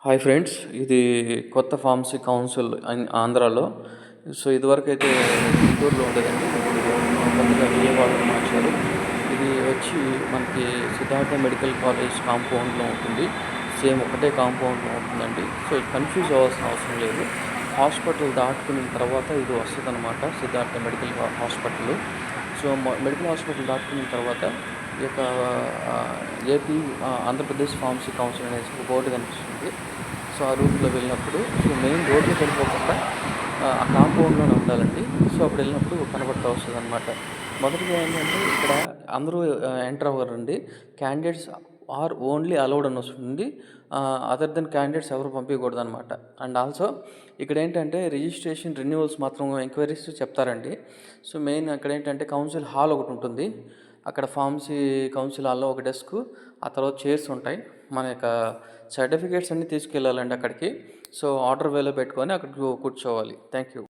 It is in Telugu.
హాయ్ ఫ్రెండ్స్, ఇది కొత్త ఫార్మసీ కౌన్సిల్ ఆంధ్రాలో. సో ఇదివరకైతే గుంటూరులో ఉండేదండి. ఇప్పుడు కొత్తగా విజయవాడలో మార్చారు. ఇది వచ్చి మనకి సిద్ధార్థ మెడికల్ కాలేజ్ కాంపౌండ్లో ఉంటుంది. సేమ్ ఒకటే కాంపౌండ్లో ఉంటుందండి. సో కన్ఫ్యూజ్ అవ్వాల్సిన అవసరం లేదు. హాస్పిటల్ దాటుకున్న తర్వాత ఇది వస్తుంది అనమాట, Siddhartha medical hospital. So medical hospital దాటుకున్న తర్వాత ఈ యొక్క ఏపీ ఆంధ్రప్రదేశ్ ఫార్మసీ కౌన్సిల్ అనేసి ఒక బోర్డు కనిపిస్తుంది. సో ఆ రూట్లో వెళ్ళినప్పుడు సో మెయిన్ రోడ్లోకి వెళ్ళిపోకుండా ఆ కాంపౌండ్లోనే ఉండాలండి. సో అప్పుడు వెళ్ళినప్పుడు కనబడతా వస్తుంది అనమాట. మొదటిగా ఏంటంటే ఇక్కడ అందరూ ఎంటర్ అవ్వరండి. క్యాండిడేట్స్ ఆర్ ఓన్లీ అలౌడ్ అని వస్తుంది. అదర్ దెన్ క్యాండిడేట్స్ ఎవరు పంపించకూడదు అనమాట. అండ్ ఆల్సో ఇక్కడ ఏంటంటే రిజిస్ట్రేషన్ రెన్యువల్స్ మాత్రం ఎంక్వైరీస్ చెప్తారండి. సో మెయిన్ అక్కడ ఏంటంటే కౌన్సిల్ హాల్ ఒకటి ఉంటుంది. అక్కడ ఫార్మసీ కౌన్సిల్ హాల్లో ఒక డెస్క్, ఆ తర్వాత చైర్స్ ఉంటాయి. మన యొక్క సర్టిఫికేట్స్ అన్నీ తీసుకెళ్ళాలండి అక్కడికి. సో ఆర్డర్ వేలో పెట్టుకొని అక్కడ కూర్చోవాలి. Thank you.